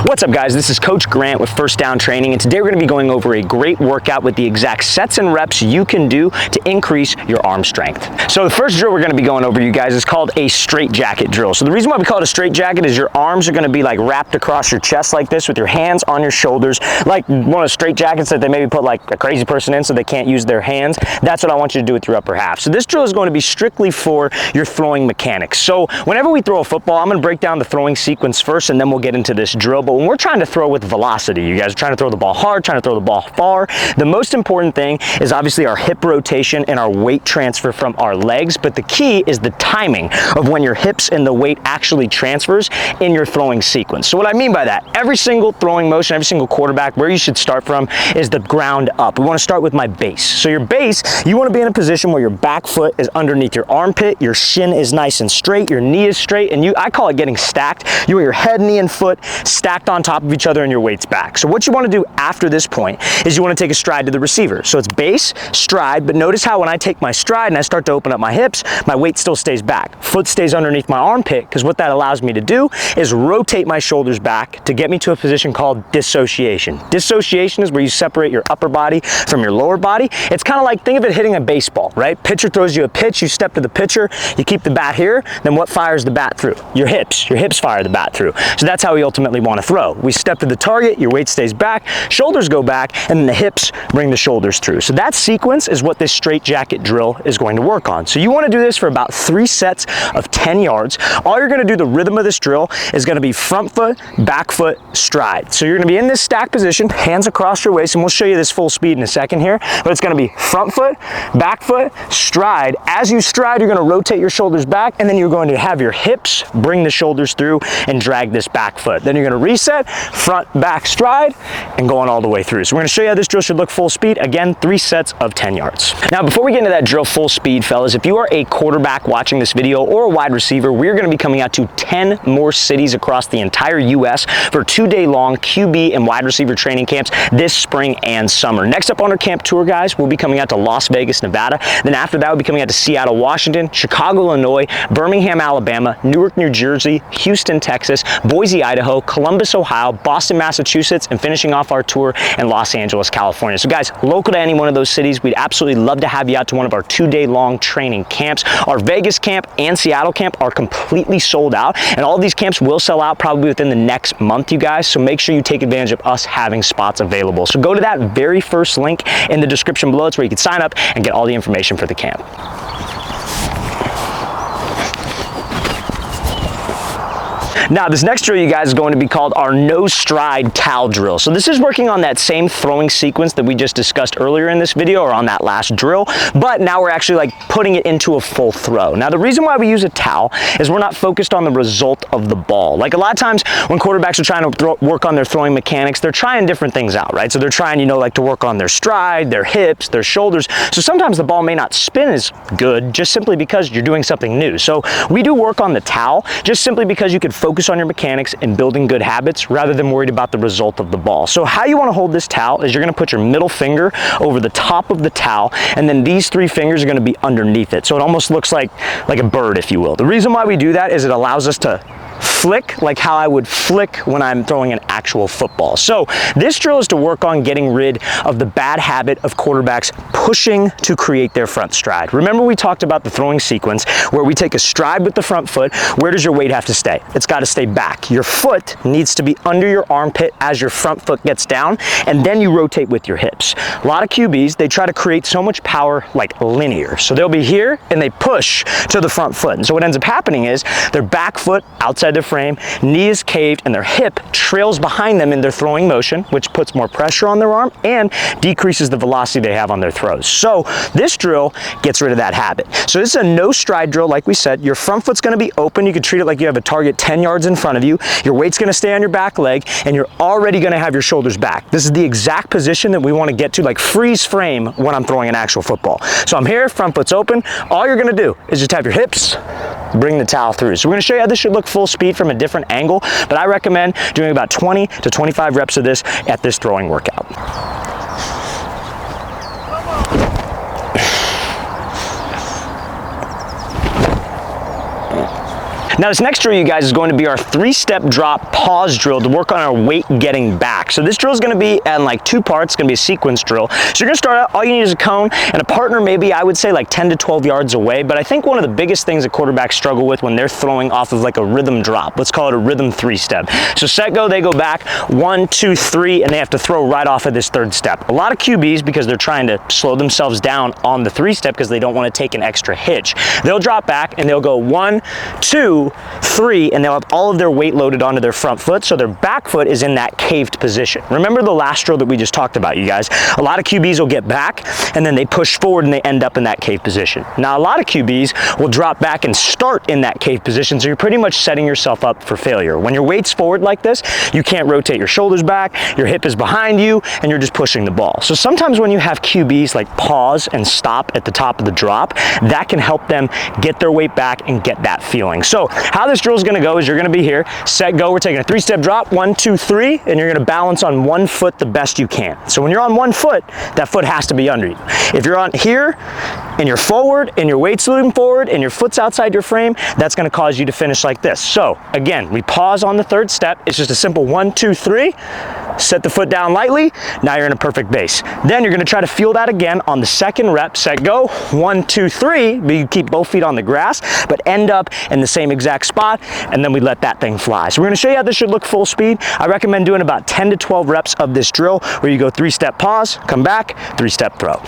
What's up, guys? This is Coach Grant with First Down Training, and today we're going to be going over a great workout with the exact sets and reps you can do to increase your arm strength. So the first drill we're going to be going over, you guys, is called a straight jacket drill. So the reason why we call it a straight jacket is your arms are going to be like wrapped across your chest like this with your hands on your shoulders, like one of those straight jackets that they maybe put like a crazy person in so they can't use their hands. That's what I want you to do with your upper half. So this drill is going to be strictly for your throwing mechanics. So whenever we throw a football, I'm going to break down the throwing sequence first, and then we'll get into this drill. But when we're trying to throw with velocity, you guys are trying to throw the ball hard, trying to throw the ball far, the most important thing is obviously our hip rotation and our weight transfer from our legs. But the key is the timing of when your hips and the weight actually transfers in your throwing sequence. So what I mean by that, every single throwing motion, every single quarterback, where you should start from is the ground up. We want to start with my base. So your base, you want to be in a position where your back foot is underneath your armpit, your shin is nice and straight, your knee is straight, and I call it getting stacked. You want your head, knee, and foot stacked on top of each other and your weight's back. So what you want to do after this point is you want to take a stride to the receiver. So it's base, stride, but notice how when I take my stride and I start to open up my hips, my weight still stays back. Foot stays underneath my armpit, because what that allows me to do is rotate my shoulders back to get me to a position called dissociation. Dissociation is where you separate your upper body from your lower body. It's kind of like, think of it hitting a baseball, right? Pitcher throws you a pitch, you step to the pitcher, you keep the bat here, then what fires the bat through? Your hips. Your hips fire the bat through. So that's how we ultimately want to throw. We step to the target, your weight stays back, shoulders go back, and then the hips bring the shoulders through. So that sequence is what this straight jacket drill is going to work on. So you want to do this for about 3 sets of 10 yards. All you're going to do, the rhythm of this drill is going to be front foot, back foot, stride. So you're going to be in this stack position, hands across your waist, and we'll show you this full speed in a second here, but it's going to be front foot, back foot, stride. As you stride, you're going to rotate your shoulders back, and then you're going to have your hips bring the shoulders through and drag this back foot. Then you're going to reset, front, back, stride, and going all the way through. So we're going to show you how this drill should look full speed. Again, 3 sets of 10 yards. Now, before we get into that drill full speed, fellas, if you are a quarterback watching this video or a wide receiver, we're going to be coming out to 10 more cities across the entire U.S. for 2-day-long QB and wide receiver training camps this spring and summer. Next up on our camp tour, guys, we'll be coming out to Las Vegas, Nevada. Then after that, we'll be coming out to Seattle, Washington, Chicago, Illinois, Birmingham, Alabama, Newark, New Jersey, Houston, Texas, Boise, Idaho, Columbus, Ohio, Boston, Massachusetts, and finishing off our tour in Los Angeles, California. So guys, local to any one of those cities, we'd absolutely love to have you out to one of our 2-day-long training camps. Our Vegas camp and Seattle camp are completely sold out, and all of these camps will sell out probably within the next month, you guys, so make sure you take advantage of us having spots available. So go to that very first link in the description below. It's where you can sign up and get all the information for the camp. Now, this next drill, you guys, is going to be called our no stride towel drill. So this is working on that same throwing sequence that we just discussed earlier in this video, or on that last drill, but now we're actually like putting it into a full throw. Now, the reason why we use a towel is we're not focused on the result of the ball. Like a lot of times when quarterbacks are trying to work on their throwing mechanics, they're trying different things out, right? So they're trying, you know, like to work on their stride, their hips, their shoulders. So sometimes the ball may not spin as good just simply because you're doing something new. So we do work on the towel just simply because you could focus on your mechanics and building good habits rather than worried about the result of the ball. So how you want to hold this towel is you're going to put your middle finger over the top of the towel, and then these 3 fingers are going to be underneath it. So it almost looks like a bird, if you will. The reason why we do that is it allows us to flick like how I would flick when I'm throwing an actual football. So this drill is to work on getting rid of the bad habit of quarterbacks pushing to create their front stride. Remember, we talked about the throwing sequence where we take a stride with the front foot. Where does your weight have to stay? It's got to stay back. Your foot needs to be under your armpit as your front foot gets down, and then you rotate with your hips. A lot of QBs, they try to create so much power like linear. So they'll be here and they push to the front foot. And so what ends up happening is their back foot outside their frame, knee is caved, and their hip trails behind them in their throwing motion, which puts more pressure on their arm and decreases the velocity they have on their throws. So this drill gets rid of that habit. So this is a no stride drill. Like we said, your front foot's going to be open. You could treat it like you have a target 10 yards in front of you. Your weight's going to stay on your back leg, and you're already going to have your shoulders back. This is the exact position that we want to get to, like freeze frame when I'm throwing an actual football. So I'm here, front foot's open. All you're going to do is just have your hips bring the towel through. So we're going to show you how this should look full speed from a different angle, but I recommend doing about 20 to 25 reps of this at this throwing workout. Now this next drill, you guys, is going to be our 3-step drop pause drill to work on our weight getting back. So this drill is going to be in like 2 parts. It's going to be a sequence drill. So you're going to start out, all you need is a cone and a partner maybe, I would say, like 10 to 12 yards away. But I think one of the biggest things that quarterbacks struggle with when they're throwing off of like a rhythm drop, let's call it a rhythm 3-step. So set, go, they go back, 1, 2, 3, and they have to throw right off of this 3rd step. A lot of QBs, because they're trying to slow themselves down on the 3-step because they don't want to take an extra hitch, they'll drop back and they'll go 1, 2, 3, and they'll have all of their weight loaded onto their front foot, so their back foot is in that caved position. Remember the last drill that we just talked about, you guys? A lot of QBs will get back and then they push forward and they end up in that cave position. Now a lot of QBs will drop back and start in that cave position, so you're pretty much setting yourself up for failure. When your weight's forward like this, you can't rotate your shoulders back, your hip is behind you, and you're just pushing the ball. So sometimes when you have QBs like pause and stop at the top of the drop, that can help them get their weight back and get that feeling. So how this drill is going to go is you're going to be here, set, go. We're taking a 3-step drop, 1, 2, 3, and you're going to balance on one foot the best you can. So when you're on one foot, that foot has to be under you. If you're on here and you're forward and your weight's moving forward and your foot's outside your frame, that's going to cause you to finish like this. So again, we pause on the 3rd step. It's just a simple 1, 2, 3. Set the foot down lightly. Now you're in a perfect base. Then you're going to try to feel that again on the 2nd rep. Set, go. 1, 2, 3. But you keep both feet on the grass, but end up in the same exact spot, and then we let that thing fly. So we're going to show you how this should look full speed. I recommend doing about 10 to 12 reps of this drill where you go 3-step pause, come back, 3-step throw.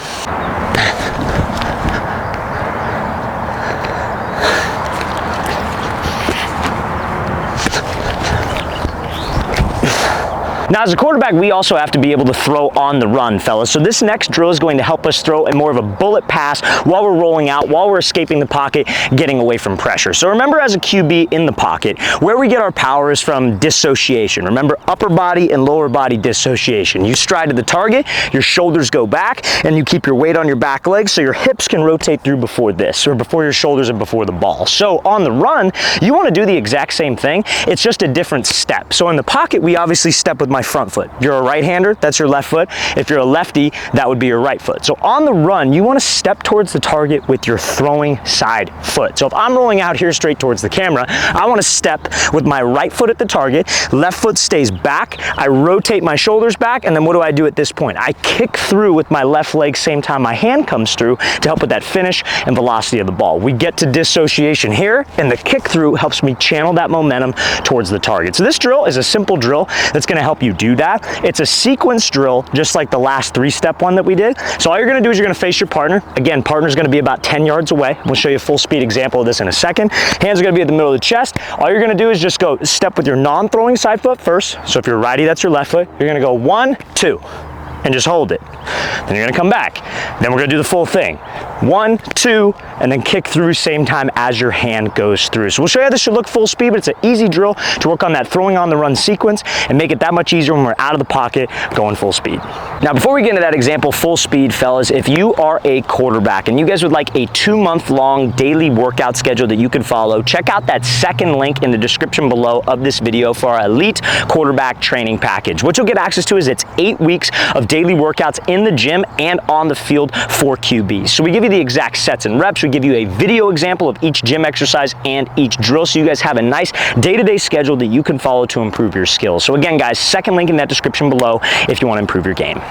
Now as a quarterback, we also have to be able to throw on the run, fellas. So this next drill is going to help us throw a more of a bullet pass while we're rolling out, while we're escaping the pocket, getting away from pressure. So remember, as a QB in the pocket, where we get our power is from dissociation. Remember, upper body and lower body dissociation. You stride to the target, your shoulders go back, and you keep your weight on your back legs so your hips can rotate through before this, or before your shoulders and before the ball. So on the run, you want to do the exact same thing. It's just a different step. So in the pocket, we obviously step with my front foot. If you're a right-hander, that's your left foot. If you're a lefty, that would be your right foot. So on the run, you want to step towards the target with your throwing side foot. So if I'm rolling out here straight towards the camera, I want to step with my right foot at the target, left foot stays back, I rotate my shoulders back, and then what do I do at this point? I kick through with my left leg same time my hand comes through to help with that finish and velocity of the ball. We get to dissociation here, and the kick through helps me channel that momentum towards the target. So this drill is a simple drill that's going to help you do that. It's a sequence drill, just like the last 3-step one that we did. So all you're going to do is you're going to face your partner. Again, partner's going to be about 10 yards away. We'll show you a full speed example of this in a second. Hands are going to be at the middle of the chest. All you're going to do is just go step with your non-throwing side foot first. So if you're righty, that's your left foot. You're going to go 1, 2. And just hold it. Then you're gonna come back. Then we're gonna do the full thing. 1, 2, and then kick through same time as your hand goes through. So we'll show you how this should look full speed, but it's an easy drill to work on that throwing on the run sequence and make it that much easier when we're out of the pocket going full speed. Now, before we get into that example, full speed, fellas, if you are a quarterback and you guys would like a 2-month-long daily workout schedule that you can follow, check out that 2nd link in the description below of this video for our elite quarterback training package. What you'll get access to is it's 8 weeks of daily workouts in the gym and on the field for QBs. So we give you the exact sets and reps. We give you a video example of each gym exercise and each drill, so you guys have a nice day-to-day schedule that you can follow to improve your skills. So again, guys, 2nd link in that description below if you want to improve your game.